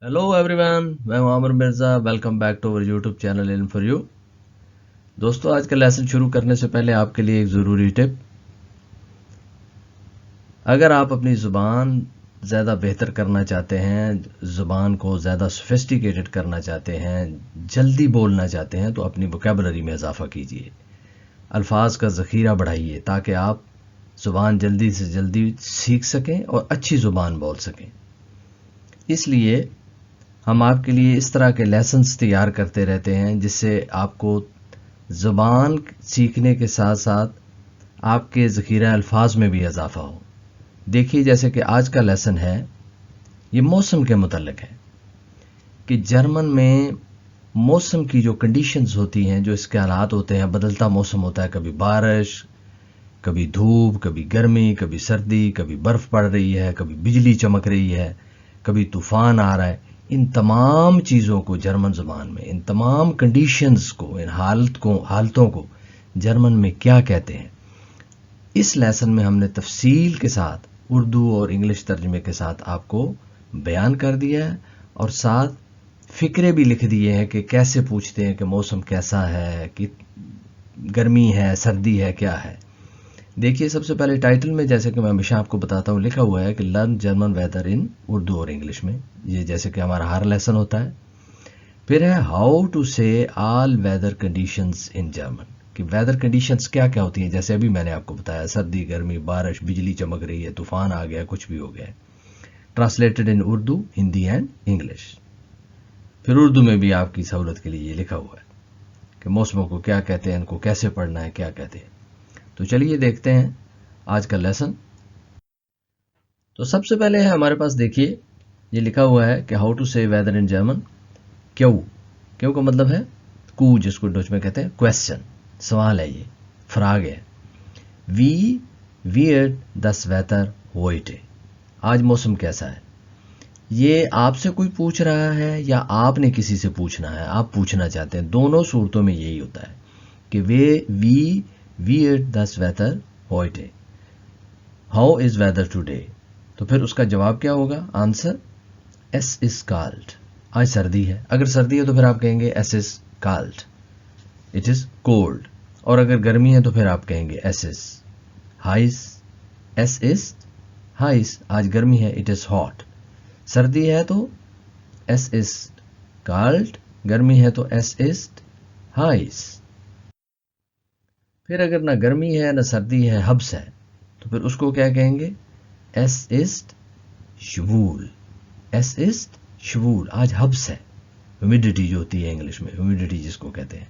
Hello everyone, मैं हूं Aamir Mirza. Welcome back to our YouTube channel in for you. दोस्तों, आज का लेसन शुरू करने से पहले आपके लिए एक ज़रूरी टिप। अगर आप अपनी ज़ुबान ज़्यादा बेहतर करना चाहते हैं, ज़ुबान को ज़्यादा सोफिस्टिकेटेड करना चाहते हैं, जल्दी बोलना चाहते हैं, तो अपनी वोकेबलरी में इजाफा कीजिए। अल्फाज का ज़ख़ीरा बढ़ाइए ताकि आप ज़ुबान जल्दी से जल्दी सीख सकें और अच्छी ज़ुबान बोल सकें। इसलिए हम आपके लिए इस तरह के लेसन्स तैयार करते रहते हैं जिससे आपको ज़ुबान सीखने के साथ साथ आपके ज़ख़ीरा अल्फाज में भी इजाफा हो। देखिए, जैसे कि आज का लेसन है, ये मौसम के मुतल्लिक़ है कि जर्मन में मौसम की जो कंडीशंस होती हैं, जो इसके हालात होते हैं, बदलता मौसम होता है। कभी बारिश, कभी धूप, कभी गर्मी, कभी सर्दी, कभी बर्फ़ पड़ रही है, कभी बिजली चमक रही है, कभी तूफ़ान आ रहा है। इन तमाम चीज़ों को जर्मन ज़ुबान में, इन तमाम कंडीशंस को, इन हालतों को जर्मन में क्या कहते हैं, इस लेसन में हमने तफसील के साथ उर्दू और इंग्लिश तर्जमे के साथ आपको बयान कर दिया है और साथ फ़िक्रे भी लिख दिए हैं कि कैसे पूछते हैं कि मौसम कैसा है, कि गर्मी है, सर्दी है, क्या है। देखिए, सबसे पहले टाइटल में, जैसे कि मैं हमेशा आपको बताता हूँ, लिखा हुआ है कि लर्न जर्मन वेदर इन उर्दू और इंग्लिश में। ये जैसे कि हमारा हर लेसन होता है। फिर है how to say all weather conditions in German, कि वेदर कंडीशंस क्या क्या होती हैं। जैसे अभी मैंने आपको बताया, सर्दी, गर्मी, बारिश, बिजली चमक रही है, तूफान आ गया, कुछ भी हो गया। Translated in Urdu, Hindi and English. फिर उर्दू में भी आपकी सहूलत के लिए ये लिखा हुआ है कि मौसमों को क्या कहते हैं, इनको कैसे पढ़ना है, क्या कहते हैं। तो चलिए देखते हैं आज का लेसन। तो सबसे पहले है हमारे पास, देखिए, ये लिखा हुआ है कि हाउ टू से वेदर इन जर्मन। क्यों, क्यों का मतलब है कू, जिसको डच में कहते हैं क्वेश्चन, सवाल है, ये फ्राग है। वी वियर्ड दस वेदर होइटे, आज मौसम कैसा है। ये आपसे कोई पूछ रहा है या आपने किसी से पूछना है, आप पूछना चाहते हैं। दोनों सूरतों में यही होता है कि वी वियर्ड दस वेदर होइटे, हाउ इज वेदर टुडे। तो फिर उसका जवाब क्या होगा, आंसर एस इज काल्ड, आज सर्दी है। अगर सर्दी है तो फिर आप कहेंगे S is called, it is cold. और अगर गर्मी है तो फिर आप कहेंगे एस इज हाइस, एस इज हाइस, आज गर्मी है, इट इज हॉट। सर्दी है तो एस इज काल्ड, गर्मी है तो एस इज हाइस। फिर अगर ना गर्मी है ना सर्दी है, हब्स है, तो फिर उसको क्या कहेंगे, एस इज शवूल, एस इज शवूल, आज हब्स है। ह्यूमिडिटी जो होती है इंग्लिश में, ह्यूमिडिटी जिसको कहते हैं,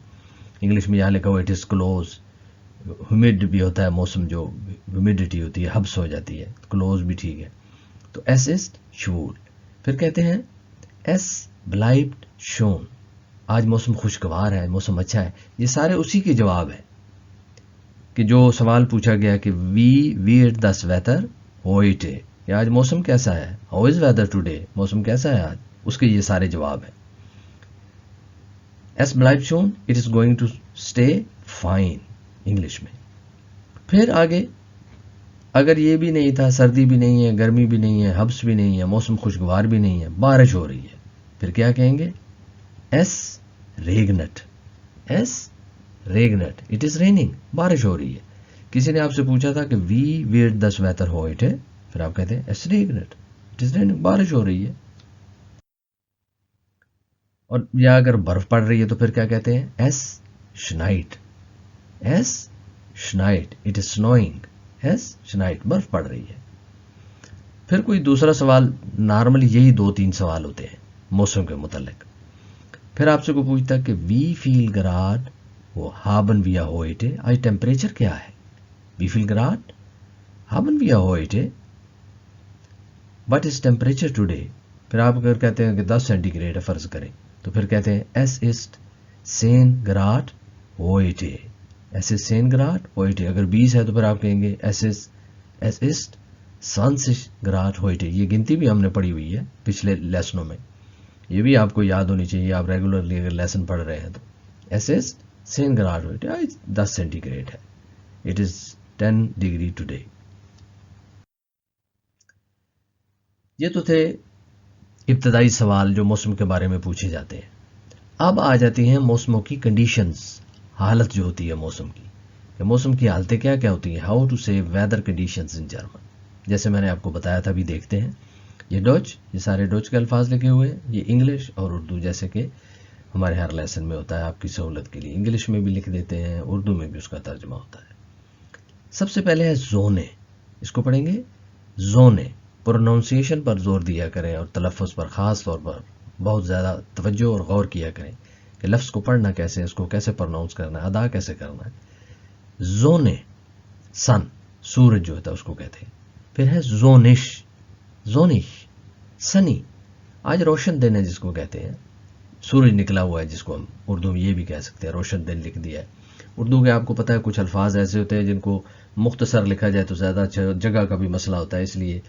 इंग्लिश में यहाँ लिखा हुआ इट इज क्लोज। ह्यूमिड भी होता है मौसम, जो ह्यूमिडिटी होती है हब्स हो जाती है, क्लोज भी ठीक है। तो एस इज शवूल। फिर कहते हैं एस ब्लाइब्ड शोन, आज मौसम खुशगवार है, मौसम अच्छा है। ये सारे उसी के जवाब है कि जो सवाल पूछा गया कि वी वीट दस वेदर होइटे, कि आज मौसम कैसा है, हाउ इज वेदर टुडे, मौसम कैसा है आज, उसके ये सारे जवाब हैं। एस ब्लाइव शोन, it is going to stay fine, English में। फिर आगे, अगर ये भी नहीं था, सर्दी भी नहीं है, गर्मी भी नहीं है, हब्स भी नहीं है, मौसम खुशगवार भी नहीं है, बारिश हो रही है, फिर क्या कहेंगे, एस रेगनट, एस रेगनट, इट इज रेनिंग, बारिश हो रही है। किसी ने आपसे पूछा था कि वी वेयर दस वेदर हो इट है, फिर आप कहते हैं एस रेगनट, इट इज रेनिंग, बारिश हो रही है। और या अगर बर्फ पड़ रही है तो फिर क्या कहते हैं, एस श्नाइट, एस श्नाइट, इट इज स्नोइंग, एस श्नाइट, बर्फ पड़ रही है। फिर कोई दूसरा सवाल, नॉर्मली यही दो तीन सवाल होते हैं मौसम के मुतालिक। फिर आपसे कोई पूछता है कि वी फील ग्राड वो हाबन विया होइटे, आज टेम्परेचर क्या है, वी फील ग्राड हाबन विया होइटे, वट इज टेम्परेचर टुडे। फिर आप अगर कहते हैं कि 10 सेंटीग्रेड है फर्ज करें, तो फिर कहते हैं एस इस्ट सेन ग्राट होइटे, एस इज सेन ग्राट होइटे। अगर 20 है तो फिर आप कहेंगे एस इस्ट सांसिश ग्राट होइटे। ये गिनती भी हमने पढ़ी हुई है पिछले लेसनों में, ये भी आपको याद होनी चाहिए, आप रेगुलरली अगर लेसन पढ़ रहे हैं तो। एस इज सेन ग्राट होइटे, आज 10 सेंटीग्रेड है, इट इज 10 डिग्री टुडे। ये तो थे इब्तदाई सवाल जो मौसम के बारे में पूछे जाते हैं। अब आ जाती हैं मौसमों की कंडीशंस, हालत जो होती है मौसम की, कि मौसम की हालतें क्या क्या होती हैं। हाउ टू से वेदर कंडीशंस इन जर्मन, जैसे मैंने आपको बताया था। अभी देखते हैं, ये डच, ये सारे डच के अल्फाज लिखे हुए हैं, ये इंग्लिश और उर्दू, जैसे कि हमारे हर लेसन में होता है आपकी सहूलत के लिए। इंग्लिश में भी लिख देते हैं, उर्दू में भी उसका तर्जमा होता है। सबसे पहले है जोने, इसको पढ़ेंगे जोने। प्रोनाउंसिएशन पर जोर दिया करें और तलफ़ुज़ पर ख़ास तौर पर बहुत ज़्यादा तवज्जो और गौर किया करें कि लफ्ज़ को पढ़ना कैसे है, इसको कैसे प्रोनाउंस करना है, अदा कैसे करना है। जोने, सन, सूरज जो होता है उसको कहते हैं। फिर है जोनिश, जोनिश सनी, आज रोशन दिन है जिसको कहते हैं, सूरज निकला हुआ है जिसको हम उर्दू में ये भी कह सकते हैं, रोशन दिन लिख दिया है। उर्दू के आपको पता है कुछ अल्फाज ऐसे होते हैं जिनको मुख्तसर लिखा जाए तो ज़्यादा अच्छा, जगह का भी मसला होता है, इसलिए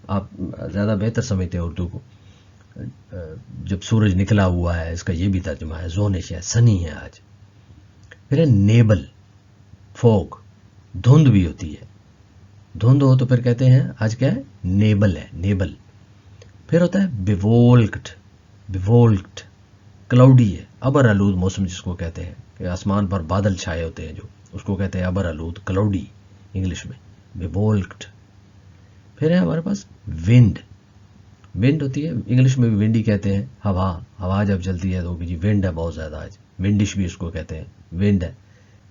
आप ज़्यादा बेहतर समझते हैं उर्दू को। जब सूरज निकला हुआ है इसका ये भी तर्जुमा है, जोनिश है, सनी है आज। फिर है नेबल, फोग, धुंध भी होती है। धुंध हो तो फिर कहते हैं आज क्या है, नेबल है, नेबल। फिर होता है बिवोल्क्ड, बिवोल्क्ड क्लाउडी है, अबर आलूद मौसम जिसको कहते हैं, कि आसमान पर बादल छाए होते हैं जो, उसको कहते हैं अबर आलूद, क्लाउडी इंग्लिश में, बिवोल्क्ड। फिर है हमारे पास विंड, विंड होती है, इंग्लिश में भी विंडी कहते हैं, हवा, हवा जब चलती है तो जी विंड है बहुत ज़्यादा आज, विंडिश भी इसको कहते हैं, विंड है,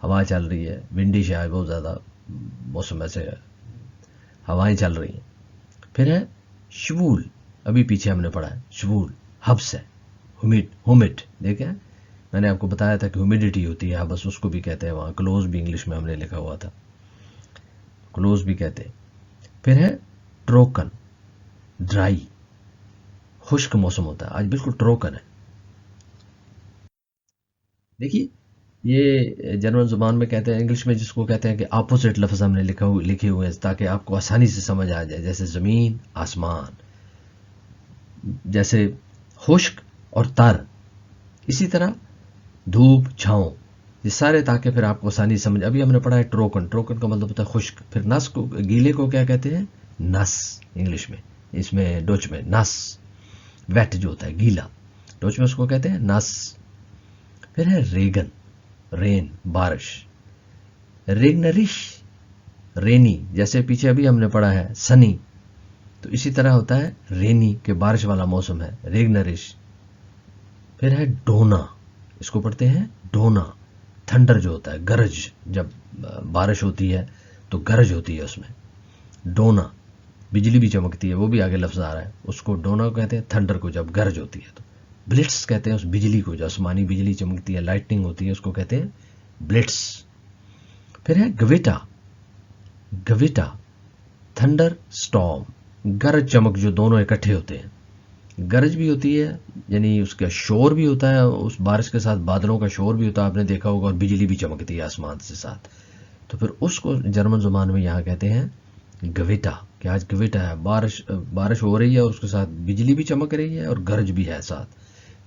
हवा चल रही है, विंडिश है बहुत ज़्यादा मौसम, ऐसे हवाएं चल रही हैं। फिर है शवूल, अभी पीछे हमने पढ़ा है शवूल, हब्स है, हुमिड देखे मैंने आपको बताया था कि ह्यूमिडिटी होती है, बस उसको भी कहते हैं वहाँ। क्लोज भी इंग्लिश में हमने लिखा हुआ था, क्लोज भी कहते हैं। फिर है ट्रोकन, ड्राई, खुश्क मौसम होता है आज, बिल्कुल ट्रोकन है। देखिए ये जर्मन जुबान में कहते हैं, इंग्लिश में जिसको कहते हैं कि अपोजिट लफ्ज़ हमने लिखे हुए हैं ताकि आपको आसानी से समझ आ जाए, जैसे ज़मीन आसमान, जैसे खुश्क और तर, इसी तरह धूप छाँव, ये सारे ताकि फिर आपको आसानी समझ। अभी हमने पढ़ा है ट्रोकन, ट्रोकन का मतलब होता है खुश्क। फिर नस को, गीले को क्या कहते हैं, नस इंग्लिश में, इसमें डच में नस, वेट जो होता है गीला, डच में उसको कहते हैं नस। फिर है रेगन, रेन, बारिश, रेगनरिश, रेनी, जैसे पीछे अभी हमने पढ़ा है सनी, तो इसी तरह होता है रेनी के बारिश वाला मौसम है, रेगनरिश। फिर है डोना, इसको पढ़ते हैं डोना, थंडर जो होता है, गरज, जब बारिश होती है तो गरज होती है उसमें, डोना, बिजली भी चमकती है, वो भी आगे लफ्ज़ आ रहा है, उसको डोना को कहते हैं, थंडर को जब गरज होती है तो। ब्लिट्स कहते हैं उस बिजली को, जो आसमानी बिजली चमकती है, लाइटनिंग होती है, उसको कहते हैं ब्लिट्स। फिर है गविटा, गविटा, थंडर स्टॉर्म, गरज चमक, जो दोनों इकट्ठे होते हैं, गरज भी होती है यानी उसका शोर भी होता है, उस बारिश के साथ बादलों का शोर भी होता है, आपने देखा होगा, और बिजली भी चमकती है आसमान से साथ, तो फिर उसको जर्मन जुबान में यहाँ कहते हैं गविटा, कि आज गविटा है, बारिश हो रही है और उसके साथ बिजली भी चमक रही है और गरज भी है साथ,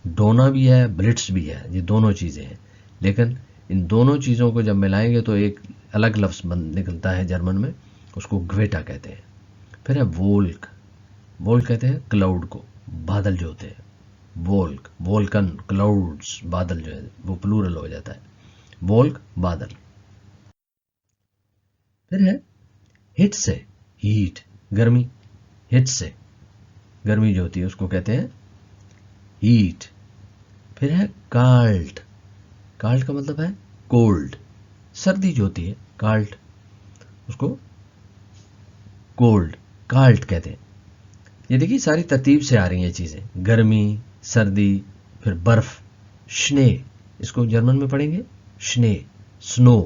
डोना भी है, ब्लिट्स भी है, ये दोनों चीज़ें हैं। लेकिन इन दोनों चीज़ों को जब मिलाएंगे तो एक अलग लफ्ज़ निकलता है जर्मन में, उसको ग्वेटा कहते हैं। फिर है वोल्क, वोल्क कहते हैं क्लाउड को, बादल जो होते हैं, वोल्क, वोल्कन, क्लाउड्स, बादल जो है वो प्लूरल हो जाता है, वोल्क बादल। फिर है हिट से, हीट, गर्मी, हिट से गर्मी जो होती है उसको कहते हैं हीट। फिर है काल्ट, काल्ट का मतलब है कोल्ड, सर्दी जो होती है, काल्ट, उसको कोल्ड, काल्ट कहते हैं। ये देखिए सारी तरतीब से आ रही हैं चीज़ें, गर्मी, सर्दी, फिर बर्फ, स्ने, इसको जर्मन में पढ़ेंगे स्ने, स्नो,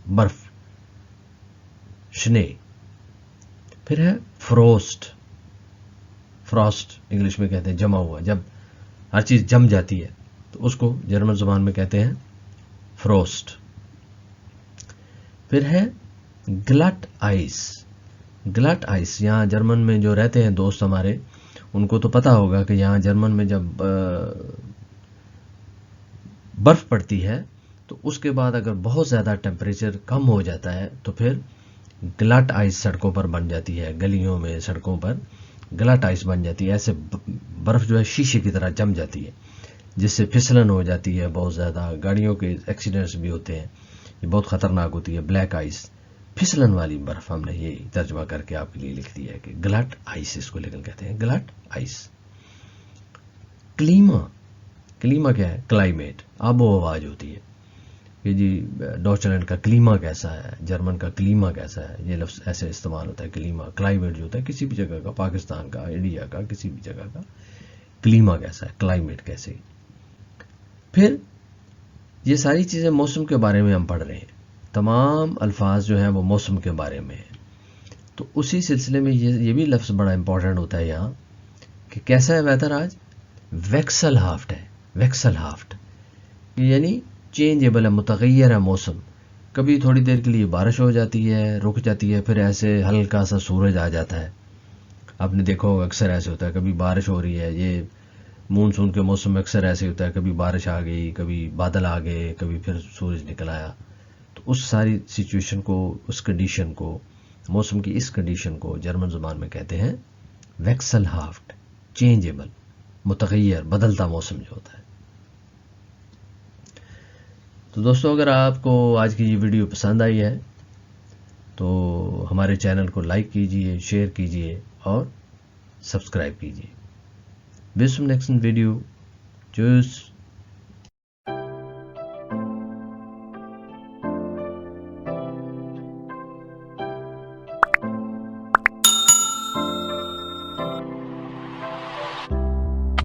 बर्फ, स्ने। फिर है फ्रोस्ट, फ्रॉस्ट इंग्लिश में कहते हैं जमा हुआ, जब हर चीज़ जम जाती है तो उसको जर्मन जुबान में कहते हैं फ्रोस्ट। फिर है ग्लट आइस, ग्लट आइस, यहाँ जर्मन में जो रहते हैं दोस्त हमारे, उनको तो पता होगा कि यहाँ जर्मन में जब बर्फ़ पड़ती है तो उसके बाद अगर बहुत ज़्यादा टेम्परेचर कम हो जाता है तो फिर ग्लट आइस सड़कों पर बन जाती है, गलियों में, सड़कों पर ग्लट आइस बन जाती है। ऐसे बर्फ़ जो है शीशे की तरह जम जाती है, जिससे फिसलन हो जाती है बहुत ज़्यादा। गाड़ियों के एक्सीडेंट्स भी होते हैं, ये बहुत ख़तरनाक होती है। ब्लैक आइस, फिसलन वाली बर्फ़, हमने ये तर्जमा करके आपके लिए लिख दिया है कि ग्लट आइस इसको लेकर कहते हैं, ग्लट आइस। क्लीमा, क्लीमा क्या है? क्लाइमेट, आबो हवा होती है कि जी डॉचलैंड का क्लीमा कैसा है, जर्मन का क्लीमा कैसा है, ये लफ्ज़ ऐसे इस्तेमाल होता है क्लीमा। क्लाइमेट जो होता है किसी भी जगह का, पाकिस्तान का, इंडिया का, किसी भी जगह का क्लीमा कैसा है, क्लाइमेट कैसे। फिर ये सारी चीज़ें मौसम के बारे में हम पढ़ रहे हैं, तमाम अल्फाज जो हैं वो मौसम के बारे में हैं। तो उसी सिलसिले में ये भी लफ्ज़ बड़ा इंपॉर्टेंट होता है यहाँ कि कैसा है वेदर आज? वेक्सलहाफ्ट है, वेक्सलहाफ्ट यानी चेंजेबल है, मुतगय्यर है मौसम। कभी थोड़ी देर के लिए बारिश हो जाती है, रुक जाती है, फिर ऐसे हल्का सा सूरज आ जाता है। आपने देखा होगा अक्सर ऐसे होता है, कभी बारिश हो रही है, ये मानसून के मौसम में अक्सर ऐसे होता है, कभी बारिश आ गई, कभी बादल आ गए, कभी फिर सूरज निकल आया। तो उस सारी सिचुएशन को, उस कंडीशन को, मौसम की इस कंडीशन को जर्मन ज़ुबान में कहते हैं वेक्सलहाफ्ट, चेंजेबल, मुतगय्यर, बदलता मौसम जो होता है। तो दोस्तों, अगर आपको आज की ये वीडियो पसंद आई है तो हमारे चैनल को लाइक कीजिए, शेयर कीजिए और सब्सक्राइब कीजिए। Bis zum nächsten Video. Tschüss.